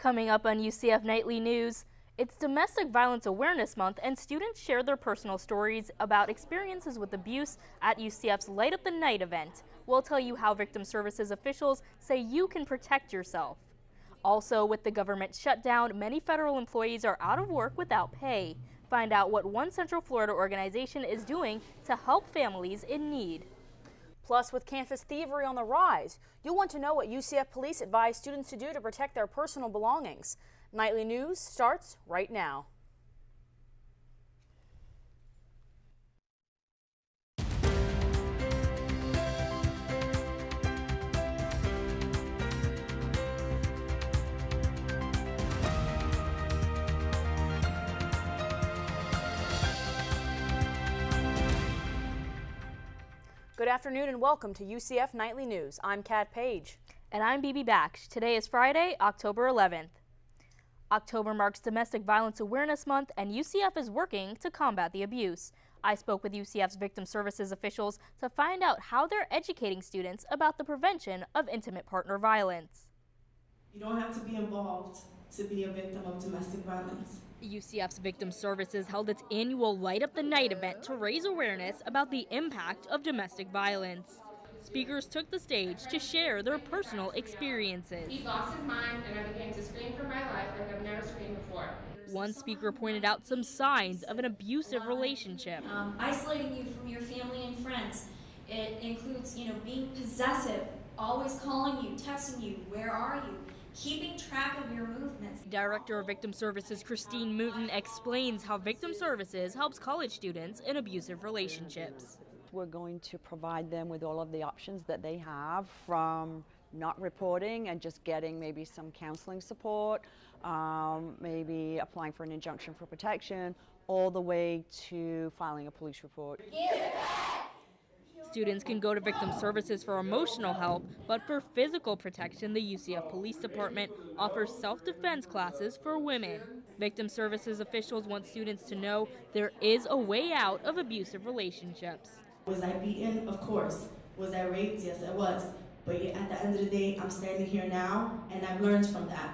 Coming up on UCF Nightly News, it's Domestic Violence Awareness Month, and students share their personal stories about experiences with abuse at UCF's Light Up the Night event. We'll tell you how victim services officials say you can protect yourself. Also, with the government shutdown, many federal employees are out of work without pay. Find out what one Central Florida organization is doing to help families in need. Plus, with campus thievery on the rise, you'll want to know what UCF police advise students to do to protect their personal belongings. Nightly News starts right now. Good afternoon and welcome to UCF Nightly News. I'm Kat Page. And I'm BB Baksh. Today is Friday, October 11th. October marks Domestic Violence Awareness Month, and UCF is working to combat the abuse. I spoke with UCF's victim services officials to find out how they're educating students about the prevention of intimate partner violence. You don't have to be involved to be a victim of domestic violence. UCF's Victim Services held its annual Light Up the Night event to raise awareness about the impact of domestic violence. Speakers took the stage to share their personal experiences. He lost his mind and I began to scream for my life like I've never screamed before. One speaker pointed out some signs of an abusive relationship. Isolating you from your family and friends. It includes, being possessive, always calling you, texting you, where are you? Keeping track of your movements. Director of Victim Services Christine Mooten explains how Victim Services helps college students in abusive relationships. We're going to provide them with all of the options that they have, from not reporting and just getting maybe some counseling support, maybe applying for an injunction for protection, all the way to filing a police report. Students can go to Victim Services for emotional help, but for physical protection, the UCF Police Department offers self-defense classes for women. Victim Services officials want students to know there is a way out of abusive relationships. Was I beaten? Of course. Was I raped? Yes, I was. But yet, at the end of the day, I'm standing here now, and I've learned from that.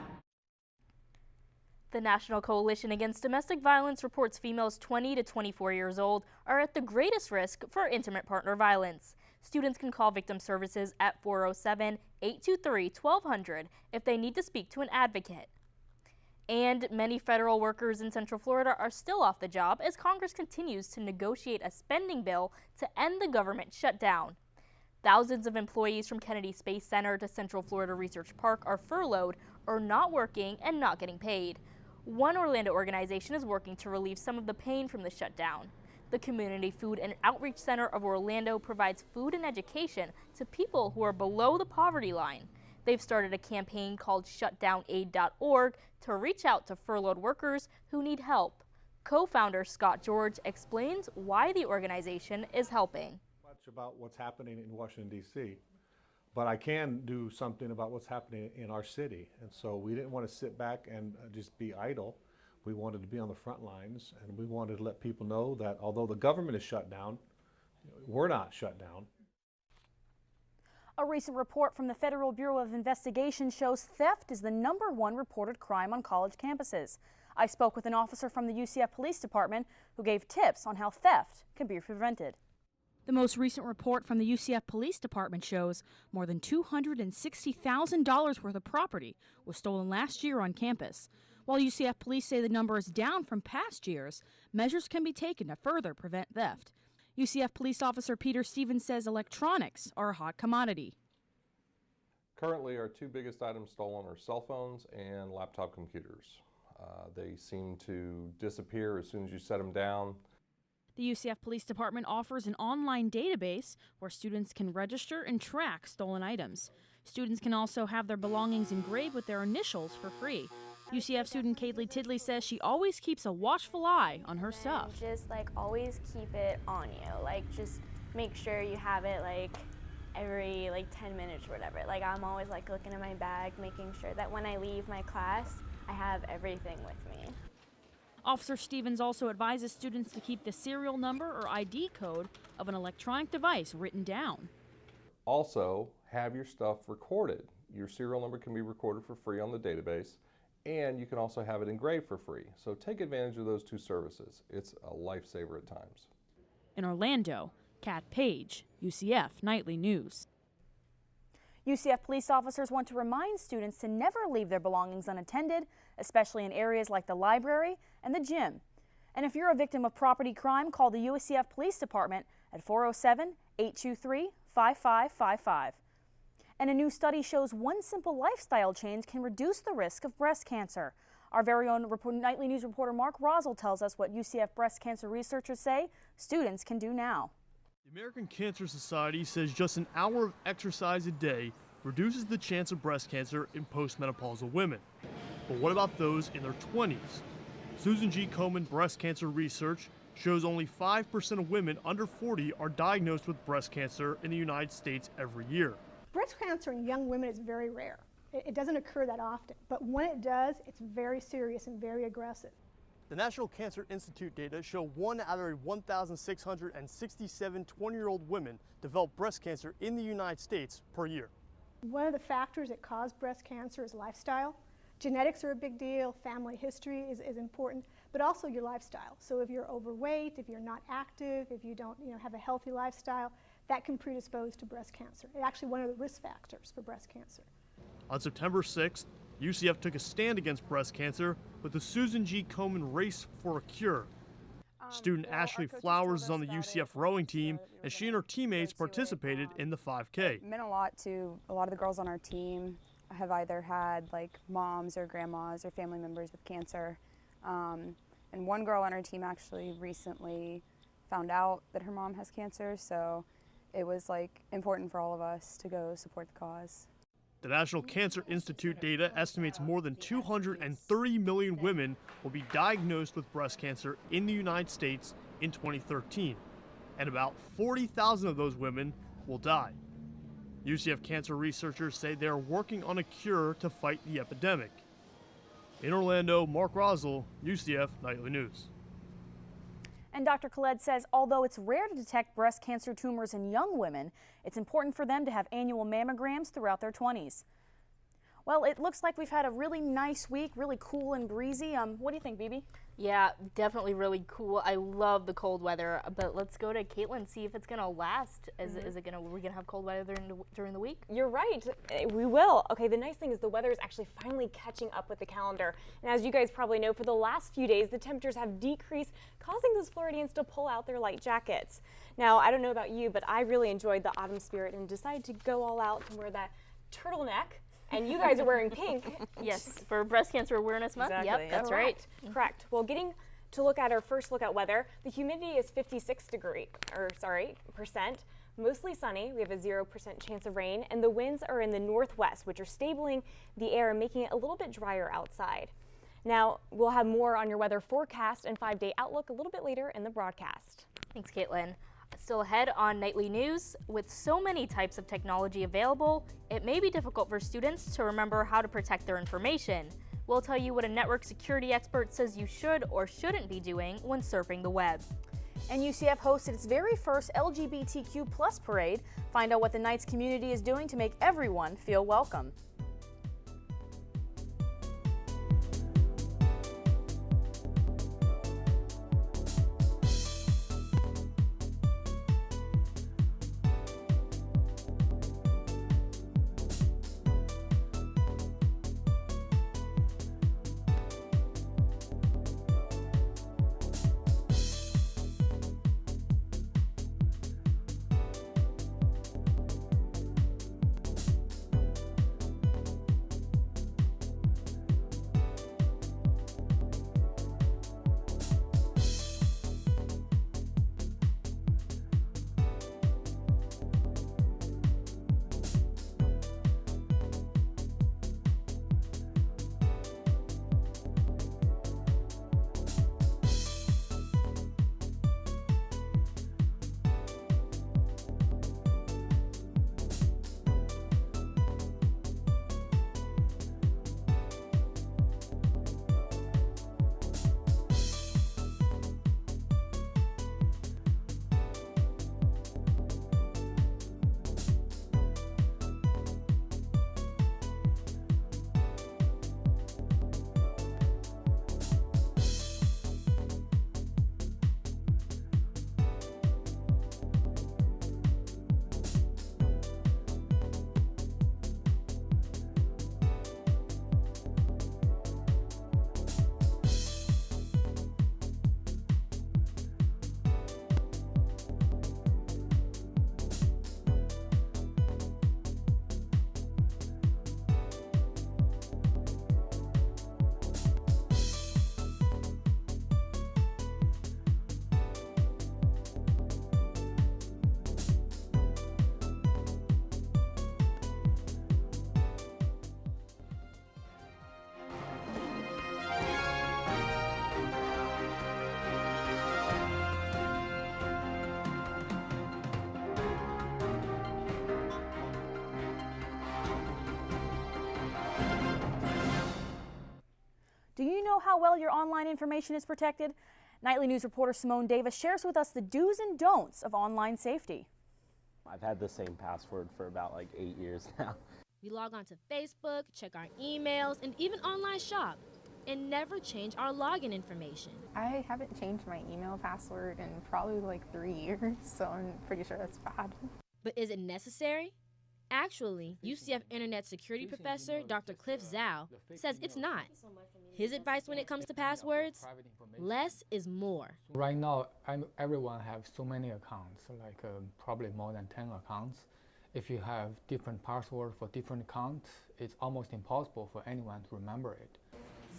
The National Coalition Against Domestic Violence reports females 20 to 24 years old are at the greatest risk for intimate partner violence. Students can call Victim Services at 407-823-1200 if they need to speak to an advocate. And many federal workers in Central Florida are still off the job as Congress continues to negotiate a spending bill to end the government shutdown. Thousands of employees from Kennedy Space Center to Central Florida Research Park are furloughed or not working and not getting paid. One Orlando organization is working to relieve some of the pain from the shutdown. The Community Food and Outreach Center of Orlando provides food and education to people who are below the poverty line. They've started a campaign called shutdownaid.org to reach out to furloughed workers who need help. Co-founder Scott George explains why the organization is helping. Much about what's happening in Washington, D.C., but I can do something about what's happening in our city. And so we didn't want to sit back and just be idle. We wanted to be on the front lines, and we wanted to let people know that although the government is shut down, we're not shut down. A recent report from the Federal Bureau of Investigation shows theft is the #1 reported crime on college campuses. I spoke with an officer from the UCF Police Department who gave tips on how theft can be prevented. The most recent report from the UCF Police Department shows more than $260,000 worth of property was stolen last year on campus. While UCF police say the number is down from past years, measures can be taken to further prevent theft. UCF police officer Peter Stevens says electronics are a hot commodity. Currently, our two biggest items stolen are cell phones and laptop computers. They seem to disappear as soon as you set them down. The UCF Police Department offers an online database where students can register and track stolen items. Students can also have their belongings engraved with their initials for free. UCF student Kaylee Tidley says she always keeps a watchful eye on her stuff. Just always keep it on you. Just make sure you have it every 10 minutes or whatever. I'm always looking in my bag, making sure that when I leave my class, I have everything with me. Officer Stevens also advises students to keep the serial number or ID code of an electronic device written down. Also, have your stuff recorded. Your serial number can be recorded for free on the database, and you can also have it engraved for free. So take advantage of those two services. It's a lifesaver at times. In Orlando, Kat Page, UCF Nightly News. UCF police officers want to remind students to never leave their belongings unattended, especially in areas like the library and the gym. And if you're a victim of property crime, call the UCF Police Department at 407-823-5555. And a new study shows one simple lifestyle change can reduce the risk of breast cancer. Our very own Nightly News reporter Mark Rosel tells us what UCF breast cancer researchers say students can do now. The American Cancer Society says just an hour of exercise a day reduces the chance of breast cancer in postmenopausal women. But what about those in their 20s? Susan G. Komen breast cancer research shows only 5% of women under 40 are diagnosed with breast cancer in the United States every year. Breast cancer in young women is very rare. It doesn't occur that often, but when it does, it's very serious and very aggressive. The National Cancer Institute data show 1 out of every 1,667 20-year-old women develop breast cancer in the United States per year. One of the factors that cause breast cancer is lifestyle. Genetics are a big deal, family history is important, but also your lifestyle. So if you're overweight, if you're not active, if you don't have a healthy lifestyle, that can predispose to breast cancer. It's actually one of the risk factors for breast cancer. On September 6th, UCF took a stand against breast cancer with the Susan G. Komen Race for a Cure. Student Ashley Flowers is on the UCF rowing team, and she and her teammates participated in the 5K. It meant a lot to a lot of the girls on our team. Have either had like moms or grandmas or family members with cancer. And one girl on our team actually recently found out that her mom has cancer, so it was like important for all of us to go support the cause. The National Cancer Institute data estimates more than 230 million women will be diagnosed with breast cancer in the United States in 2013, and about 40,000 of those women will die. UCF cancer researchers say they are working on a cure to fight the epidemic. In Orlando, Mark Rosel, UCF Nightly News. And Dr. Khaled says although it's rare to detect breast cancer tumors in young women, it's important for them to have annual mammograms throughout their 20s. Well, it looks like we've had a really nice week, really cool and breezy. What do you think, Bibi? Yeah, definitely really cool. I love the cold weather, but let's go to Caitlin, see if it's gonna last. We're gonna have cold weather during the week? You're right, we will. Okay, the nice thing is the weather is actually finally catching up with the calendar. And as you guys probably know, for the last few days, the temperatures have decreased, causing those Floridians to pull out their light jackets. Now, I don't know about you, but I really enjoyed the autumn spirit and decided to go all out and wear that turtleneck. And you guys are wearing pink. Yes, for Breast Cancer Awareness Month. Exactly. Yep, that's right. Correct. Well, getting to look at our first look at weather, the humidity is 56%, mostly sunny. We have a 0% chance of rain, and the winds are in the northwest, which are stabling the air, making it a little bit drier outside. Now, we'll have more on your weather forecast and 5-day outlook a little bit later in the broadcast. Thanks, Caitlin. Still ahead on Nightly News, with so many types of technology available, it may be difficult for students to remember how to protect their information. We'll tell you what a network security expert says you should or shouldn't be doing when surfing the web. And UCF hosted its very first LGBTQ+ parade. Find out what the Knights community is doing to make everyone feel welcome. how well your online information is protected? Nightly News reporter Simone Davis shares with us the do's and don'ts of online safety. I've had the same password for about like 8 years now. We log on to Facebook, check our emails, and even online shop, and never change our login information. I haven't changed my email password in probably like 3 years, so I'm pretty sure that's bad. But is it necessary? Actually, UCF Internet Security Professor Dr. Cliff Zhao says it's not. His advice when it comes to passwords? Less is more. Right now, everyone has so many accounts, like probably more than 10 accounts. If you have different passwords for different accounts, it's almost impossible for anyone to remember it.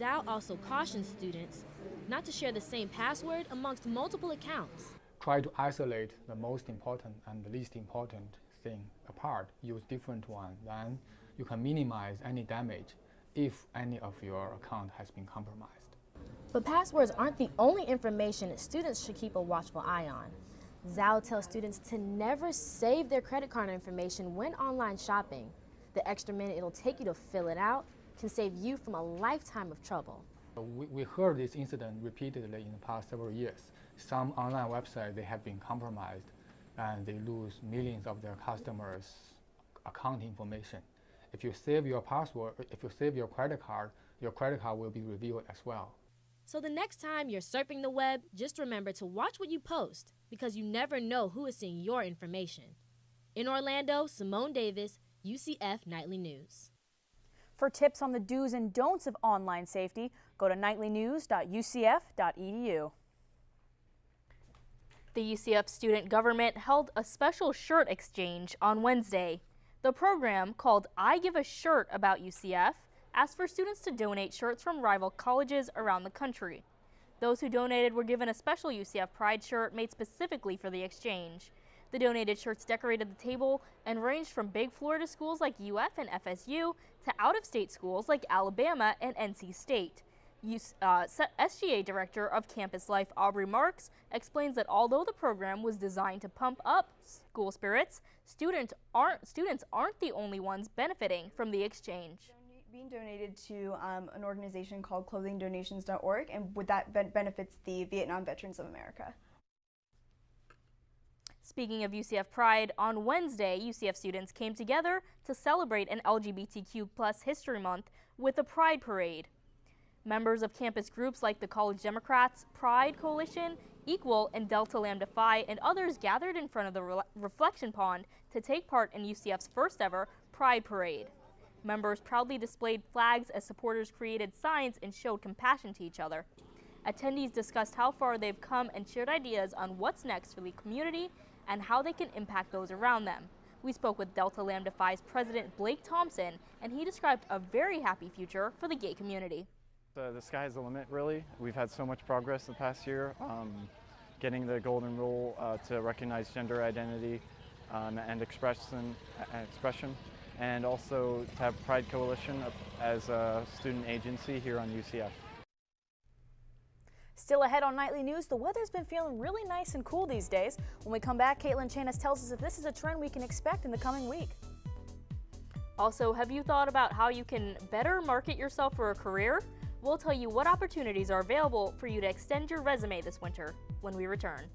Zhao also cautions students not to share the same password amongst multiple accounts. Try to isolate the most important and the least important thing apart. Use different ones. Then you can minimize any damage if any of your account has been compromised. But passwords aren't the only information students should keep a watchful eye on. Zhao tells students to never save their credit card information when online shopping. The extra minute it'll take you to fill it out can save you from a lifetime of trouble. We heard this incident repeatedly in the past several years. Some online websites, they have been compromised and they lose millions of their customers' account information. If you save your password, if you save your credit card will be revealed as well. So the next time you're surfing the web, just remember to watch what you post because you never know who is seeing your information. In Orlando, Simone Davis, UCF Nightly News. For tips on the do's and don'ts of online safety, go to nightlynews.ucf.edu. The UCF student government held a special shirt exchange on Wednesday. The program, called I Give a Shirt About UCF, asked for students to donate shirts from rival colleges around the country. Those who donated were given a special UCF Pride shirt made specifically for the exchange. The donated shirts decorated the table and ranged from big Florida schools like UF and FSU to out-of-state schools like Alabama and NC State. SGA Director of Campus Life Aubrey Marks explains that although the program was designed to pump up school spirits, students aren't the only ones benefiting from the exchange. Being donated to an organization called clothingdonations.org, and with that benefits the Vietnam Veterans of America. Speaking of UCF Pride, on Wednesday, UCF students came together to celebrate an LGBTQ+ History Month with a Pride Parade. Members of campus groups like the College Democrats, Pride Coalition, Equal, and Delta Lambda Phi, and others gathered in front of the reflection pond to take part in UCF's first ever Pride Parade. Members proudly displayed flags as supporters created signs and showed compassion to each other. Attendees discussed how far they've come and shared ideas on what's next for the community and how they can impact those around them. We spoke with Delta Lambda Phi's president Blake Thompson, and he described a very happy future for the gay community. The sky's the limit, really. We've had so much progress the past year, getting the golden rule to recognize gender identity and expression, and also to have Pride Coalition as a student agency here on UCF. Still ahead on Nightly News, the weather's been feeling really nice and cool these days. When we come back, Caitlin Chanis tells us if this is a trend we can expect in the coming week. Also, have you thought about how you can better market yourself for a career? We'll tell you what opportunities are available for you to extend your resume this winter when we return.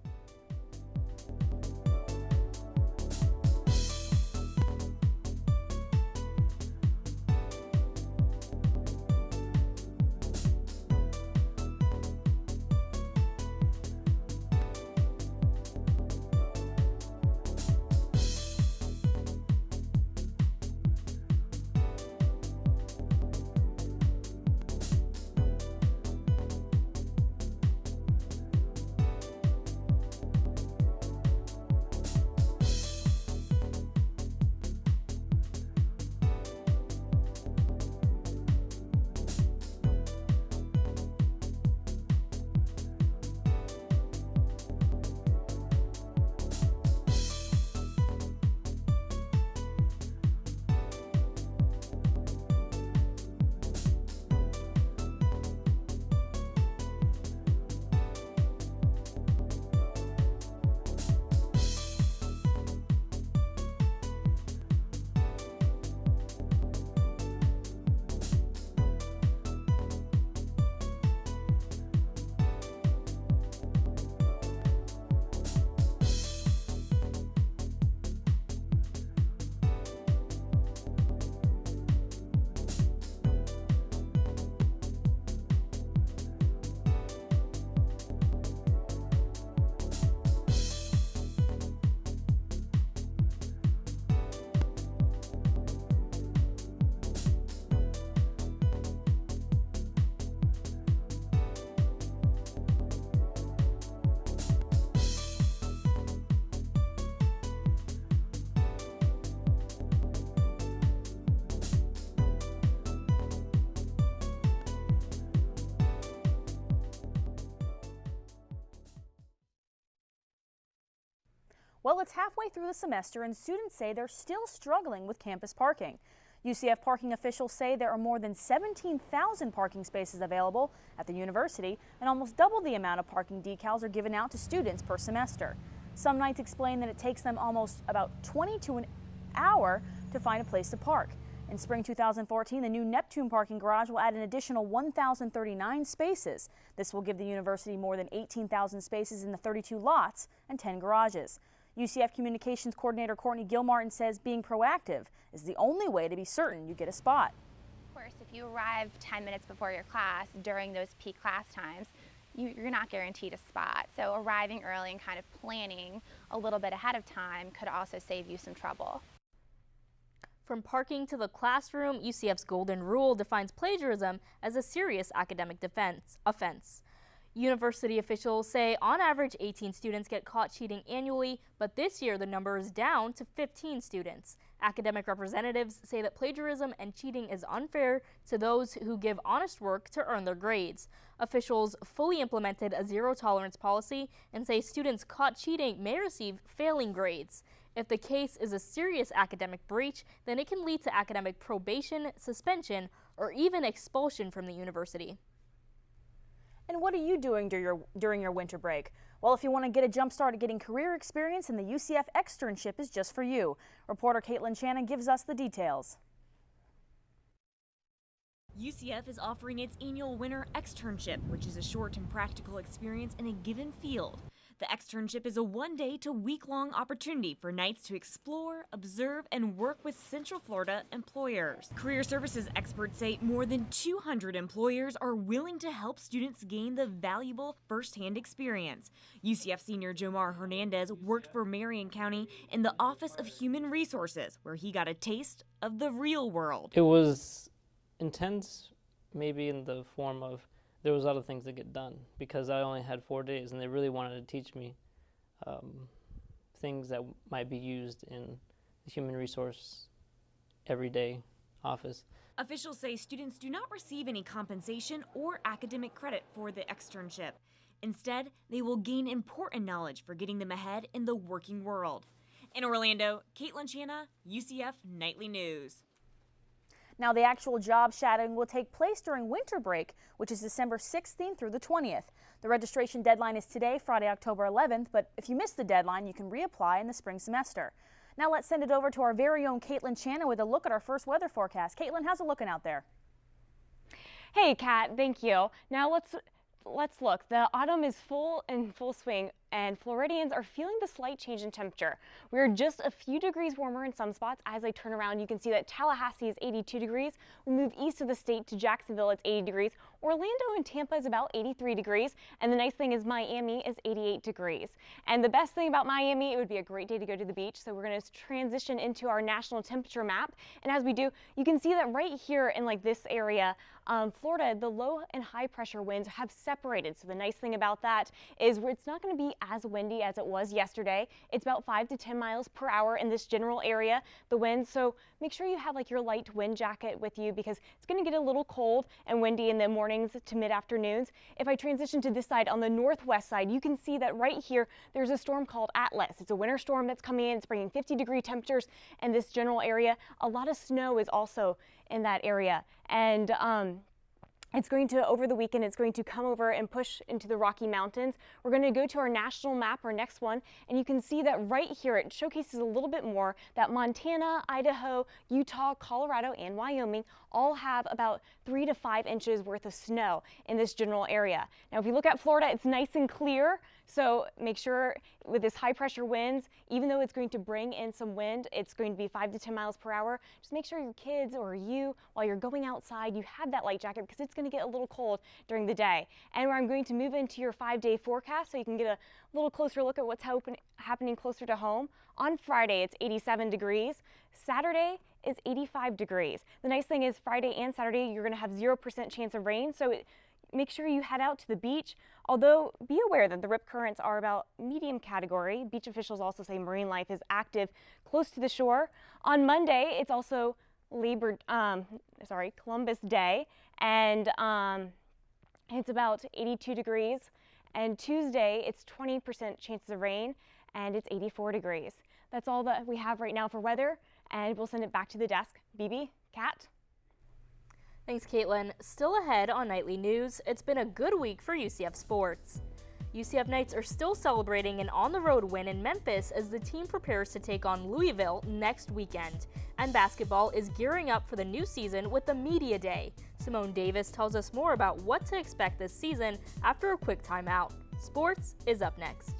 Well, it's halfway through the semester and students say they're still struggling with campus parking. UCF parking officials say there are more than 17,000 parking spaces available at the university, and almost double the amount of parking decals are given out to students per semester. Some nights explain that it takes them almost about 20 to an hour to find a place to park. In spring 2014, the new Neptune parking garage will add an additional 1,039 spaces. This will give the university more than 18,000 spaces in the 32 lots and 10 garages. UCF Communications Coordinator Courtney Gilmartin says being proactive is the only way to be certain you get a spot. Of course, if you arrive 10 minutes before your class during those peak class times, you're not guaranteed a spot. So arriving early and kind of planning a little bit ahead of time could also save you some trouble. From parking to the classroom, UCF's Golden Rule defines plagiarism as a serious academic offense. University officials say on average 18 students get caught cheating annually, but this year the number is down to 15 students. Academic representatives say that plagiarism and cheating is unfair to those who give honest work to earn their grades. Officials fully implemented a zero-tolerance policy and say students caught cheating may receive failing grades. If the case is a serious academic breach, then it can lead to academic probation, suspension, or even expulsion from the university. And what are you doing during your winter break? Well, if you want to get a jump start at getting career experience, then the UCF externship is just for you. Reporter Caitlin Shannon gives us the details. UCF is offering its annual winter externship, which is a short and practical experience in a given field. The externship is a one-day to week-long opportunity for Knights to explore, observe, and work with Central Florida employers. Career services experts say more than 200 employers are willing to help students gain the valuable first-hand experience. UCF senior Jomar Hernandez worked for Marion County in the Office of Human Resources, where he got a taste of the real world. It was intense, maybe in the form of there was a lot of things that get done because I only had 4 days, and they really wanted to teach me things that might be used in the human resource everyday office. Officials say students do not receive any compensation or academic credit for the externship. Instead, they will gain important knowledge for getting them ahead in the working world. In Orlando, Caitlin Shanna, UCF Nightly News. Now, the actual job shadowing will take place during winter break, which is December 16th through the 20th. The registration deadline is today, Friday, October 11th, but if you missed the deadline, you can reapply in the spring semester. Now let's send it over to our very own Caitlin Shannon with a look at our first weather forecast. Caitlin, how's it looking out there? Hey, Kat, thank you. Now let's look. The autumn is in full swing, and Floridians are feeling the slight change in temperature. We're just a few degrees warmer in some spots. As I turn around, you can see that Tallahassee is 82 degrees. We move east of the state to Jacksonville, it's 80 degrees. Orlando and Tampa is about 83 degrees. And the nice thing is Miami is 88 degrees. And the best thing about Miami, it would be a great day to go to the beach. So we're going to transition into our national temperature map. And as we do, you can see that right here in like this area, Florida, the low and high pressure winds have separated. So the nice thing about that is it's not going to be as windy as it was yesterday. It's about 5 to 10 miles per hour in this general area, the wind. So make sure you have like your light wind jacket with you because it's going to get a little cold and windy in the mornings to mid-afternoons. If I transition to this side on the northwest side, you can see that right here there's a storm called Atlas. It's a winter storm that's coming in. It's bringing 50-degree temperatures in this general area. A lot of snow is also in that area. And it's going to, over the weekend, it's going to come over and push into the Rocky Mountains. We're going to go to our national map, our next one, and you can see that right here, it showcases a little bit more that Montana, Idaho, Utah, Colorado, and Wyoming all have about 3 to 5 inches worth of snow in this general area. Now, if you look at Florida, it's nice and clear. So make sure with this high pressure winds, even though it's going to bring in some wind, it's going to be 5 to 10 miles per hour. Just make sure your kids or you, while you're going outside, you have that light jacket because it's going to get a little cold during the day. And I'm going to move into your 5-day forecast so you can get a little closer look at what's happening closer to home. On Friday, it's 87 degrees. Saturday is 85 degrees. The nice thing is Friday and Saturday, you're going to have 0% chance of rain. So make sure you head out to the beach, although be aware that the rip currents are about medium category. Beach officials also say marine life is active close to the shore. On Monday, it's also Columbus Day, and it's about 82 degrees. And Tuesday, it's 20% chances of rain. and it's 84 degrees. That's all that we have right now for weather, and we'll send it back to the desk. BB, Kat? Thanks, Caitlin. Still ahead on Nightly News, it's been a good week for UCF sports. UCF Knights are still celebrating an on-the-road win in Memphis as the team prepares to take on Louisville next weekend. And basketball is gearing up for the new season with the Media Day. Simone Davis tells us more about what to expect this season after a quick timeout. Sports is up next.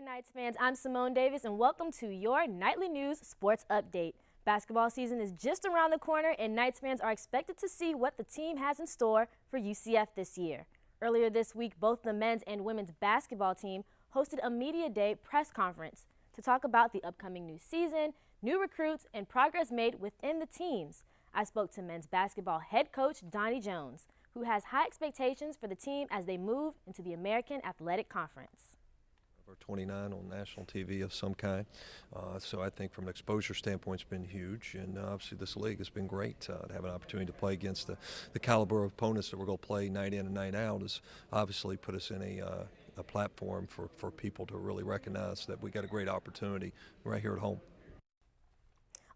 Knights fans, I'm Simone Davis, and welcome to your Nightly News Sports Update. Basketball season is just around the corner, and Knights fans are expected to see what the team has in store for UCF this year. Earlier this week, both the men's and women's basketball team hosted a Media Day press conference to talk about the upcoming new season, new recruits, and progress made within the teams. I spoke to men's basketball head coach Donnie Jones, who has high expectations for the team as they move into the American Athletic Conference. Or 29 on national TV of some kind. So I think from an exposure standpoint, it's been huge. And obviously this league has been great. To have an opportunity to play against the caliber of opponents that we're going to play night in and night out has obviously put us in a platform for people to really recognize that we got a great opportunity right here at home.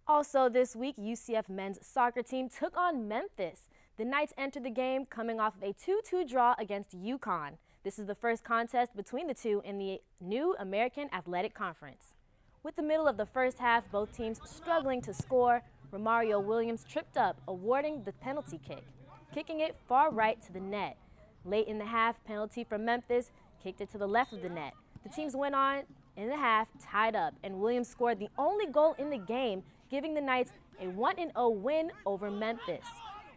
Also this week, UCF men's soccer team took on Memphis. The Knights entered the game coming off of a 2-2 draw against UConn. This is the first contest between the two in the new American Athletic Conference. With the middle of the first half, both teams struggling to score, Romario Williams tripped up, awarding the penalty kick, kicking it far right to the net. Late in the half, penalty from Memphis kicked it to the left of the net. The teams went on in the half, tied up, and Williams scored the only goal in the game, giving the Knights a 1-0 win over Memphis.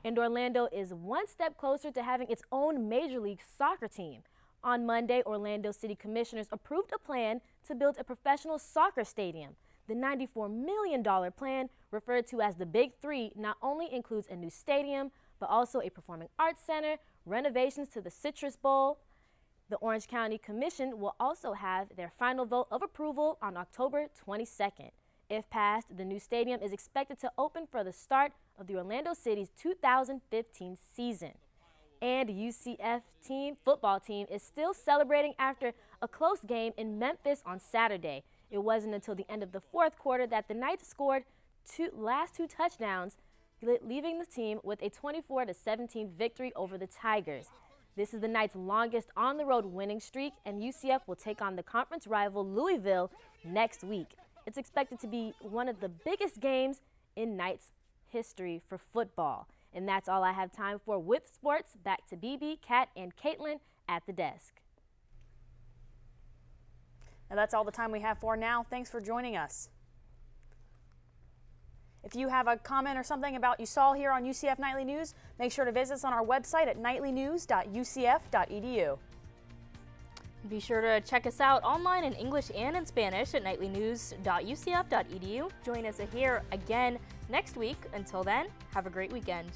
And Orlando is one step closer to having its own Major League Soccer team. On Monday, Orlando City Commissioners approved a plan to build a professional soccer stadium. The $94 million plan, referred to as the Big Three, not only includes a new stadium, but also a performing arts center, renovations to the Citrus Bowl. The Orange County Commission will also have their final vote of approval on October 22nd. If passed, the new stadium is expected to open for the start of the Orlando City's 2015 season. And UCF football team is still celebrating after a close game in Memphis on Saturday. It wasn't until the end of the fourth quarter that the Knights scored last two touchdowns, leaving the team with a 24-17 victory over the Tigers. This is the Knights' longest on-the-road winning streak, and UCF will take on the conference rival Louisville next week. It's expected to be one of the biggest games in Knights history for football. And that's all I have time for with sports. Back to BB, Kat, and Caitlin at the desk. And that's all the time we have for now. Thanks for joining us. If you have a comment or something about you saw here on UCF Nightly News, make sure to visit us on our website at nightlynews.ucf.edu. Be sure to check us out online in English and in Spanish at nightlynews.ucf.edu. Join us here again next week. Until then, have a great weekend.